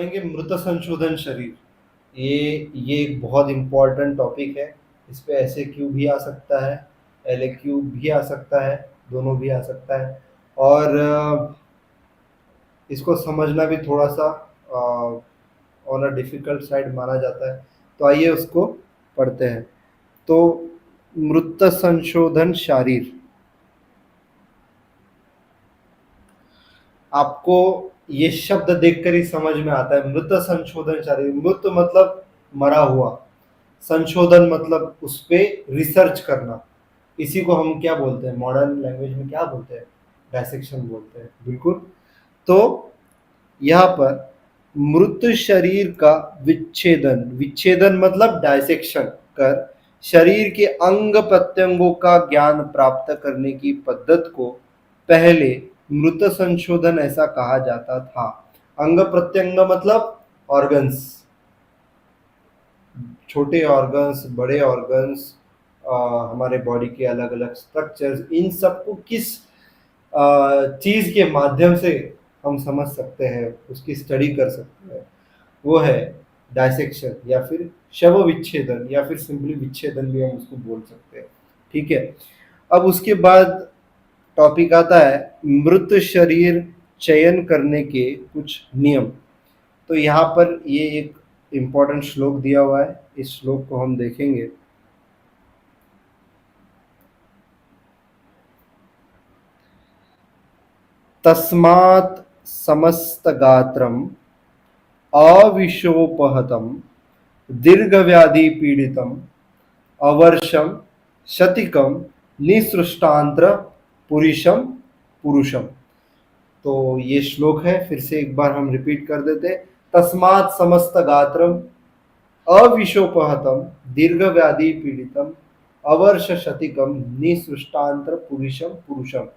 पढ़ेंगे मृत संशोधन शरीर। ये एक बहुत इम्पोर्टेंट टॉपिक है। इस पे ऐसे क्यू भी आ सकता है, LAQ भी आ सकता है, दोनों भी आ सकता है। और इसको समझना भी थोड़ा सा ऑन अ डिफिकल्ट साइड माना जाता है। तो आइए उसको पढ़ते हैं। तो मृत संशोधन शारीर, आपको ये शब्द देखकर ही समझ में आता है। मृत संशोधन शारीर, मृत मतलब मरा हुआ, संशोधन मतलब उस पे रिसर्च करना। इसी को हम क्या बोलते हैं, मॉडर्न लैंग्वेज में क्या बोलते हैं, डायसेक्शन बोलते हैं। बिल्कुल। तो यहाँ पर मृत शरीर का विच्छेदन, विच्छेदन मतलब डायसेक्शन कर शरीर के अंग प्रत्यंगों का ज्ञान प्राप्त करने की पद्धत को पहले मृत संशोधन ऐसा कहा जाता था। अंग प्रत्यंग मतलब ऑर्गन्स, छोटे ऑर्गन्स, बड़े ऑर्गन्स, हमारे बॉडी के अलग अलग स्ट्रक्चर्स, इन सबको किस चीज के माध्यम से हम समझ सकते हैं, उसकी स्टडी कर सकते हैं, वो है डायसेक्शन या फिर शव विच्छेदन या फिर सिंपली विच्छेदन भी हम उसको बोल सकते हैं। ठीक है। अब उसके बाद टॉपिक आता है मृत शरीर चयन करने के कुछ नियम। तो यहाँ पर ये एक इम्पोर्टेंट श्लोक दिया हुआ है, इस श्लोक को हम देखेंगे। तस्मात् समस्तगात्रम अविशोपहतम दीर्घव्याधि पीड़ितम अवर्षम शतिकम निसृष्टांत्र पुरुषम पुरुषम। तो ये श्लोक है, फिर से एक बार हम रिपीट कर देते हैं। तस्मात् समस्त गात्रम अविशोपहतम दीर्घव्याधि पीड़ितम अवर्ष शतिकम निसृष्टांत्र पुरुषम पुरुषम।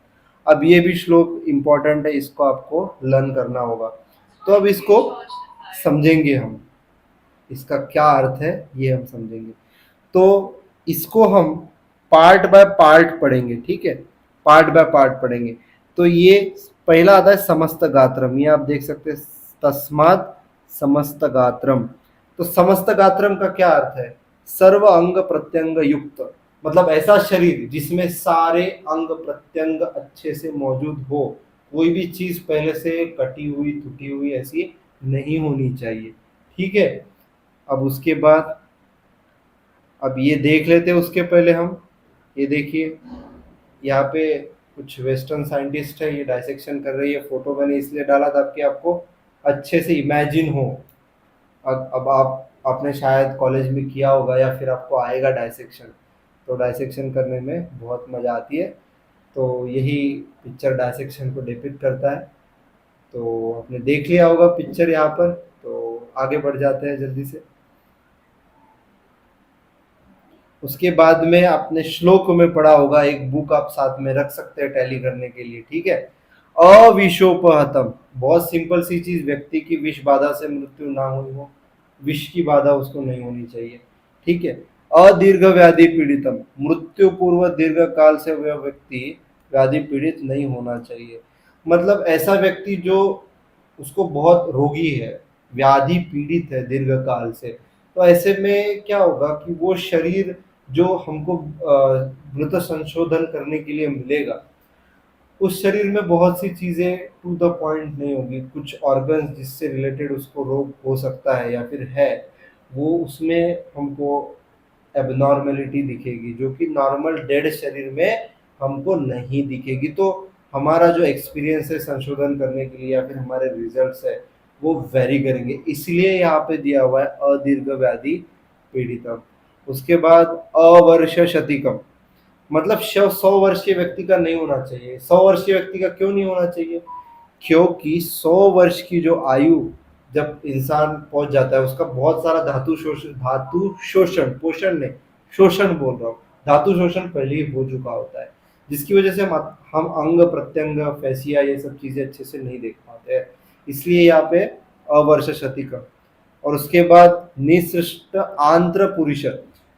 अब ये भी श्लोक इंपॉर्टेंट है, इसको आपको लर्न करना होगा। तो अब इसको समझेंगे हम, इसका क्या अर्थ है ये हम समझेंगे। तो इसको हम पार्ट बाय पार्ट पढ़ेंगे। ठीक है, पार्ट बाय पार्ट पढ़ेंगे। तो ये पहला आता है समस्त गात्रम, ये आप देख सकते हैं, तस्मात् समस्त गात्रम। तो समस्त गात्रम का क्या अर्थ है, सर्व अंग प्रत्यंग युक्त, मतलब ऐसा शरीर जिसमें सारे अंग प्रत्यंग अच्छे से मौजूद हो, कोई भी चीज पहले से कटी हुई टूटी हुई ऐसी नहीं होनी चाहिए। ठीक है। अब उसके बाद अब ये देख लेते हैं। उसके पहले हम ये देखिए, यहाँ पे कुछ वेस्टर्न साइंटिस्ट है, ये डायसेक्शन कर रही है। फोटो मैंने इसलिए डाला था कि आपको अच्छे से इमेजिन हो। अब आप आपने शायद कॉलेज में किया होगा या फिर आपको आएगा डायसेक्शन, तो डायसेक्शन करने में बहुत मज़ा आती है। तो यही पिक्चर डायसेक्शन को डिपिक्ट करता है। तो आपने देख लिया होगा पिक्चर यहाँ पर, तो आगे बढ़ जाते हैं जल्दी से। उसके बाद में आपने श्लोक में पढ़ा होगा, एक बुक आप साथ में रख सकते हैं टैली करने के लिए। ठीक है। अविशोपहतम, बहुत सिंपल सी चीज, व्यक्ति की विष बाधा से मृत्यु ना हुई हो, विष की बाधा उसको नहीं होनी चाहिए। ठीक है। अदीर्घ व्याधि पीड़ितम, मृत्यु पूर्व दीर्घ काल से वह व्यक्ति व्याधि पीड़ित नहीं होना चाहिए। मतलब ऐसा व्यक्ति जो उसको बहुत रोगी है, व्याधि पीड़ित है दीर्घ काल से, तो ऐसे में क्या होगा कि वो शरीर जो हमको मृत संशोधन करने के लिए मिलेगा, उस शरीर में बहुत सी चीजें टू द पॉइंट नहीं होगी। कुछ ऑर्गन्स जिससे रिलेटेड उसको रोग हो सकता है या फिर है, वो उसमें हमको एबनॉर्मेलिटी दिखेगी, जो कि नॉर्मल डेड शरीर में हमको नहीं दिखेगी। तो हमारा जो एक्सपीरियंस है संशोधन करने के लिए या फिर हमारे रिजल्ट्स है, वो वेरी करेंगे। इसलिए यहाँ पे दिया हुआ है अदीर्घ व्याधि पीड़ितम। उसके बाद अवर्ष शतिकम, मतलब 100 वर्ष के व्यक्ति का नहीं होना चाहिए। 100 वर्ष के व्यक्ति का क्यों नहीं होना चाहिए, क्योंकि 100 वर्ष की जो आयु जब इंसान पहुंच जाता है, उसका बहुत सारा धातु शोषण, पोषण नहीं, शोषण बोल रहा हूँ, धातु शोषण पहले ही हो चुका होता है, जिसकी वजह से हम अंग प्रत्यंग फैसिया ये सब चीजें अच्छे से नहीं देख पाते हैं। इसलिए यहाँ पे अवर्ष शतिकम। और उसके बाद निसृष्ट आंत्र पुरुष,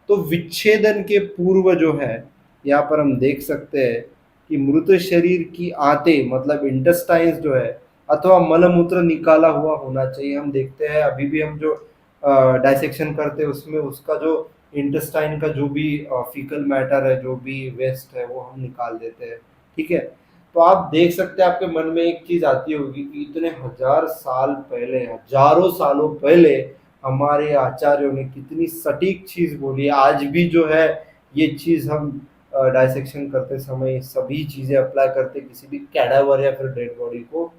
तो विच्छेदन के पूर्व जो है, यहाँ पर हम देख सकते हैं कि मृत शरीर की आंतें मतलब इंटेस्टाइन्स जो है, अथवा मलमूत्र निकाला हुआ होना चाहिए। हम देखते हैं अभी भी हम जो डाइसेक्शन करते हैं उसमें उसका जो इंटेस्टाइन का जो भी फीकल मैटर है, जो भी वेस्ट है, वो हम निकाल देते हैं। ठीक है, तो आप देख सकते हैं आपके मन में एक चीज आती होगी कि इतने हजार साल पहले, हजारों सालों पहले हमारे आचार्यों ने कितनी सटीक चीज बोली है। आज भी जो है ये चीज हम डाइसेक्शन करते समय सभी चीजें अप्लाई करते किसी भी कैडावर या फिर डेड बॉडी को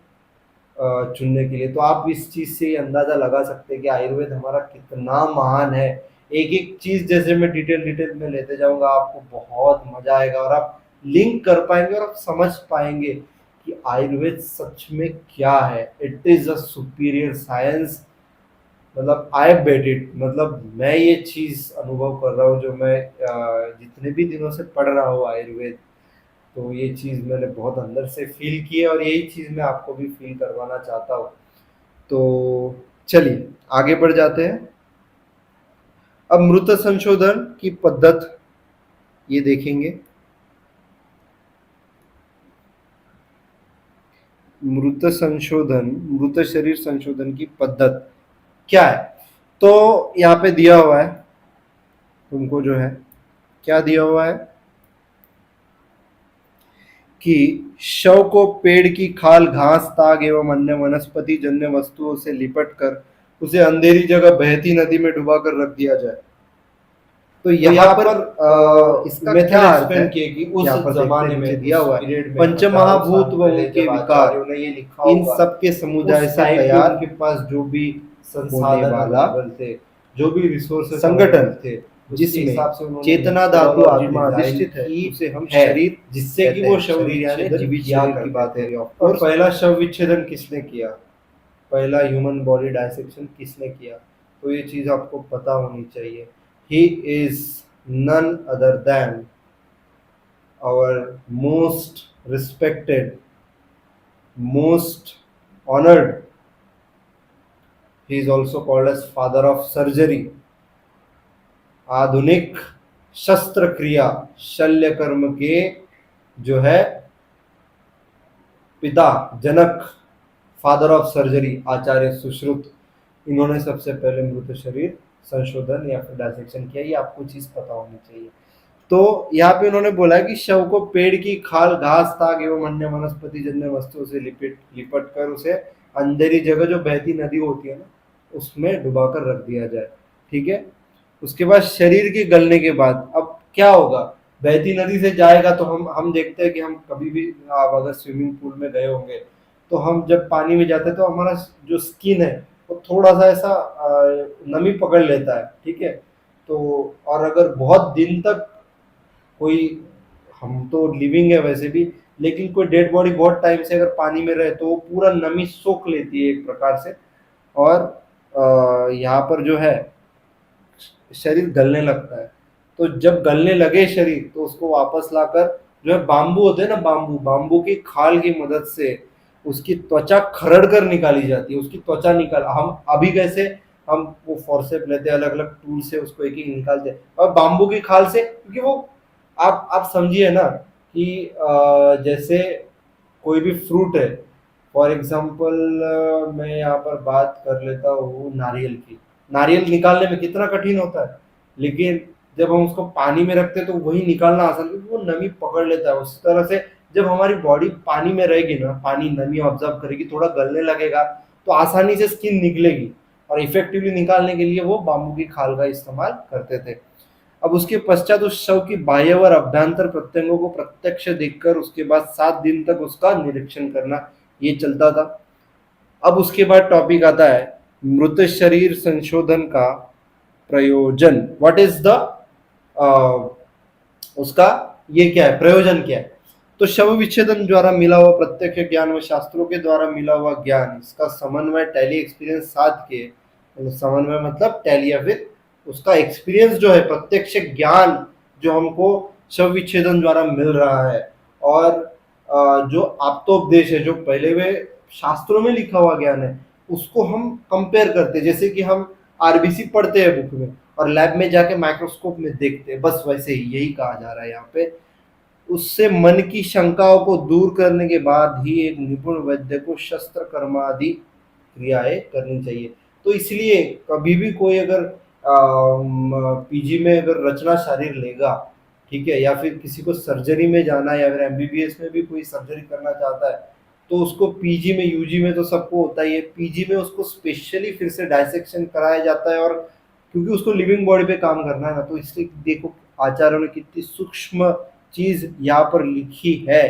चुनने के लिए। तो आप इस चीज से ये अंदाजा लगा सकते हैं कि आयुर्वेद हमारा कितना महान है। एक एक चीज जैसे मैं डिटेल में लेते जाऊंगा आपको बहुत मजा आएगा और आप लिंक कर पाएंगे और आप समझ पाएंगे कि आयुर्वेद सच में क्या है। It is a superior science. मतलब आई बेट इट, मतलब मैं ये चीज अनुभव कर रहा हूँ जो मैं जितने भी दिनों से पढ़ रहा हूँ आयुर्वेद। तो ये चीज मैंने बहुत अंदर से फील की है और यही चीज मैं आपको भी फील करवाना चाहता हूँ। तो चलिए आगे बढ़ जाते हैं। अब मृत संशोधन की पद्धत ये देखेंगे। मृत शरीर संशोधन की पद्धत क्या है, तो यहाँ पे दिया हुआ है तुमको जो है, क्या दिया हुआ है कि शव को पेड़ की खाल, घास, ताग एवं अन्य वनस्पति जन्य वस्तुओं से लिपट कर उसे अंधेरी जगह बहती नदी में डुबाकर रख दिया जाए। तो यहाँ पर इसका क्या अर्थ है कि उस जमाने में दिया हुआ है पंचमहाभूत व उनके विकार, इन सब के समुदाय से तैयार के पास जो भी संसाधन वाला थे, जो भी रिसोर्सेस संगठन थे, जिसमें चेतना धातु आत्मा अधिष्ठित है, उसे हम शरीर, जिससे कि वो शव विच्छेदन जीवित शरीर की बात है। और पहला शव विच्छेदन किसने किया, पहला ह्यूमन बॉडी डाइसेक्शन किसने किया, तो ये चीज आपको पता होनी चाहिए। He is none other than our most respected, most honored. He is also called as father of surgery. आधुनिक शस्त्र क्रिया शल्य कर्म के जो है पिता, जनक, फादर ऑफ सर्जरी आचार्य सुश्रुत, इन्होंने सबसे पहले मृत शरीर संशोधन या फिर डाइसेक्शन किया। ये आपको चीज पता होनी चाहिए। तो यहाँ पे उन्होंने बोला है कि शव को पेड़ की खाल, घास, ताग एवं अन्य वनस्पति जन्य वस्तुओं से लिपट कर उसे अंधेरी जगह जो बहती नदी होती है ना उसमें डुबाकर रख दिया जाए। ठीक है, उसके बाद शरीर के गलने के बाद अब क्या होगा, बहती नदी से जाएगा तो हम देखते हैं कि हम कभी भी आप अगर स्विमिंग पूल में गए होंगे तो हम जब पानी में जाते हैं तो हमारा जो स्किन है वो थोड़ा सा ऐसा नमी पकड़ लेता है। ठीक है, तो और अगर बहुत दिन तक कोई, हम तो लिविंग है वैसे भी, लेकिन कोई डेड बॉडी बहुत टाइम से अगर पानी में रहे तो वो पूरा नमी सोख लेती है एक प्रकार से। और यहाँ पर जो है शरीर गलने लगता है। तो जब गलने लगे शरीर तो उसको वापस लाकर जो है बाम्बू होते हैं ना, बाम्बू की खाल की मदद से उसकी त्वचा खरड़ कर निकाली जाती है। उसकी त्वचा निकाल, हम अभी कैसे हम वो फोर्सेप लेते हैं, अलग अलग टूल से उसको एक एक निकालते हैं, और बाम्बू की खाल से, क्योंकि वो आप समझिए ना कि जैसे कोई भी फ्रूट है, फॉर एग्जाम्पल मैं यहाँ पर बात कर लेता हूँ नारियल की। नारियल निकालने में कितना कठिन होता है, लेकिन जब हम उसको पानी में रखते हैं तो वही निकालना आसान, क्योंकि वो नमी पकड़ लेता है। उस तरह से जब हमारी बॉडी पानी में रहेगी ना, पानी नमी ऑब्जर्व करेगी, थोड़ा गलने लगेगा तो आसानी से स्किन निकलेगी। और इफेक्टिवली निकालने के लिए वो बाम्बू की खाल का इस्तेमाल करते थे। अब उसके पश्चात उस शव की बाह्य और अभ्यंतर प्रत्यंगों को प्रत्यक्ष देखकर उसके बाद 7 दिन तक उसका निरीक्षण करना, ये चलता था। अब उसके बाद टॉपिक आता है मृत शरीर संशोधन का प्रयोजन। व्हाट इज द उसका ये क्या है, प्रयोजन क्या है। तो शव विच्छेदन द्वारा मिला हुआ प्रत्यक्ष ज्ञान व शास्त्रों के द्वारा मिला हुआ ज्ञान, इसका समन्वय टैली एक्सपीरियंस साध के, समन्वय मतलब टैली या फिर उसका एक्सपीरियंस जो है, प्रत्यक्ष ज्ञान जो हमको शव विच्छेदन द्वारा मिल रहा है, और जो आप्तोपदेश है, जो पहले वे शास्त्रों में लिखा हुआ ज्ञान है, उसको हम कंपेयर करते हैं। जैसे कि हम आरबीसी पढ़ते हैं बुक में और लैब में जाके माइक्रोस्कोप में देखते हैं, बस वैसे ही यही कहा जा रहा है यहाँ पे। उससे मन की शंकाओं को दूर करने के बाद ही एक निपुण वैद्य को शस्त्र कर्मादि क्रियाएं करनी चाहिए। तो इसलिए कभी भी कोई अगर पीजी में अगर रचना शरीर लेगा, ठीक है, या फिर किसी को सर्जरी में जाना है या फिर एमबीबीएस में भी कोई सर्जरी करना चाहता है, तो उसको पीजी में, यूजी में तो सबको होता ही है, पीजी में उसको स्पेशली फिर से डायसेक्शन कराया जाता है। और क्योंकि उसको लिविंग बॉडी पे काम करना है ना, तो इसलिए देखो आचार्यों ने कितनी सूक्ष्म चीज यहाँ पर लिखी है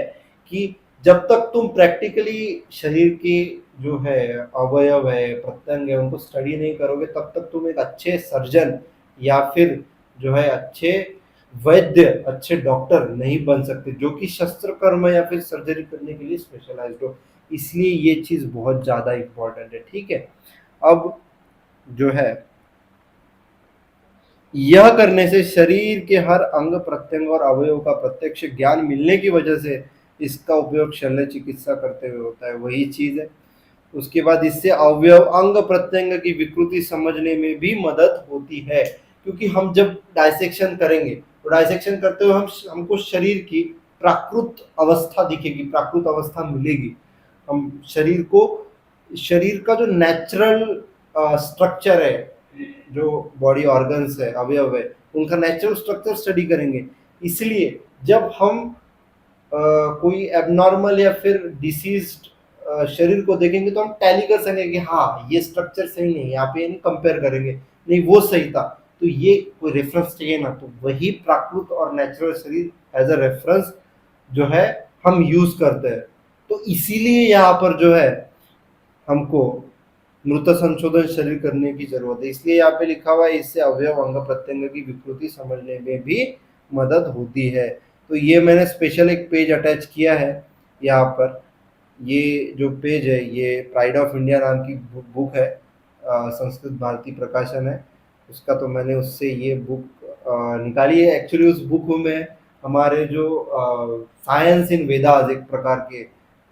कि जब तक तुम प्रैक्टिकली शरीर की जो है अवयव है, प्रत्यंग है, उनको स्टडी नहीं करोगे, तब तक तुम एक अच्छे सर्जन या फिर जो है अच्छे वैद्य, अच्छे डॉक्टर नहीं बन सकते, जो कि शस्त्र कर्म या फिर सर्जरी करने के लिए स्पेशलाइज्ड हो। इसलिए ये चीज बहुत ज्यादा इंपॉर्टेंट है, ठीक है। अब जो है यह करने से शरीर के हर अंग प्रत्यंग और अवयव का प्रत्यक्ष ज्ञान मिलने की वजह से इसका उपयोग शल्य चिकित्सा करते हुए होता है, वही चीज है। उसके बाद इससे अवयव अंग प्रत्यंग की विकृति समझने में भी मदद होती है, क्योंकि हम जब डायसेक्शन करेंगे तो डायसेक्शन करते हुए हमको शरीर की प्राकृत अवस्था दिखेगी, प्राकृत अवस्था मिलेगी। हम शरीर का जो नेचुरल स्ट्रक्चर है, जो बॉडी ऑर्गन्स है, अवयव है, उनका नेचुरल स्ट्रक्चर स्टडी करेंगे। इसलिए जब हम कोई एबनॉर्मल या फिर डिसीज्ड शरीर को देखेंगे तो हम टैली कर सकेंगे कि हाँ ये स्ट्रक्चर सही नहीं, यहाँ पे नहीं कंपेयर करेंगे, नहीं वो सही था, तो ये कोई रेफरेंस चाहिए ना, तो वही प्राकृत और नेचुरल शरीर एज अ रेफरेंस जो है हम यूज करते हैं। तो इसीलिए यहाँ पर जो है हमको मृत संशोधन शरीर करने की जरूरत है। इसलिए यहाँ पे लिखा हुआ है इससे अवयव अंग प्रत्यंग की विकृति समझने में भी मदद होती है। तो ये मैंने स्पेशल एक पेज अटैच किया है यहाँ पर। ये जो पेज है ये प्राइड ऑफ इंडिया नाम की बुक है, संस्कृत भारती प्रकाशन है उसका, तो मैंने उससे ये बुक निकाली है। एक्चुअली उस बुक में हमारे जो साइंस इन वेदास एक प्रकार के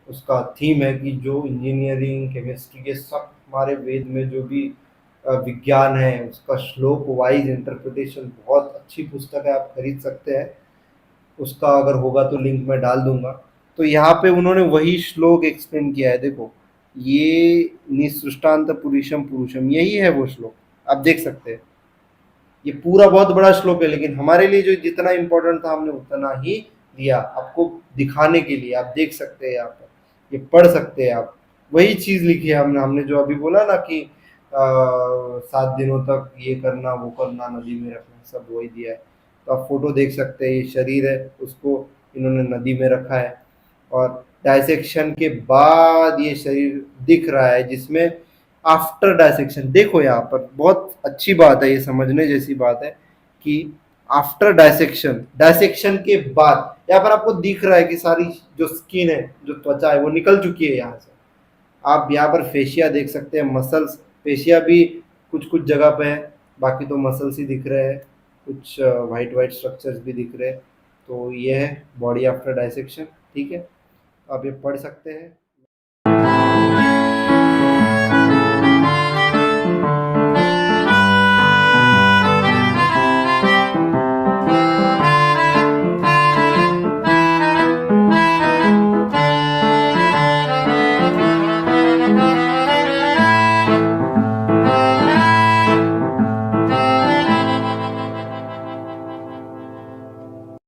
उसका थीम है कि जो इंजीनियरिंग केमिस्ट्री के सब हमारे वेद में जो भी विज्ञान है उसका श्लोक वाइज इंटरप्रिटेशन बहुत अच्छी पुस्तक है, आप खरीद सकते हैं। उसका अगर होगा तो लिंक मैं डाल दूंगा। तो यहाँ पे उन्होंने वही श्लोक एक्सप्लेन किया है, देखो ये निसृष्टान्त पुरुषम पुरुषम, यही है वो श्लोक, आप देख सकते हैं। ये पूरा बहुत बड़ा श्लोक है, लेकिन हमारे लिए जो जितना इंपॉर्टेंट था हमने उतना ही दिया आपको दिखाने के लिए। आप देख सकते हैं यहाँ पर, ये पढ़ सकते हैं आप, वही चीज लिखी है हमने जो अभी बोला ना कि 7 दिनों तक ये करना वो करना, नदी में रखना, सब वही दिया है। तो आप फोटो देख सकते हैं, ये शरीर है उसको इन्होंने नदी में रखा है, और डायसेक्शन के बाद ये शरीर दिख रहा है, जिसमें आफ्टर डायसेक्शन, देखो यहाँ पर बहुत अच्छी बात है, ये समझने जैसी बात है कि आफ्टर डायसेक्शन, डायसेक्शन के बाद यहाँ पर आपको दिख रहा है कि सारी जो स्किन है, जो त्वचा है, वो निकल चुकी है यहाँ से। आप यहाँ पर फेशिया देख सकते हैं, मसल्स, फेशिया भी कुछ कुछ जगह पे है, बाकी तो मसल्स ही दिख रहे हैं, कुछ वाइट वाइट स्ट्रक्चर्स भी दिख रहे हैं। तो ये है बॉडी आफ्टर डायसेक्शन, ठीक है, आप ये पढ़ सकते हैं।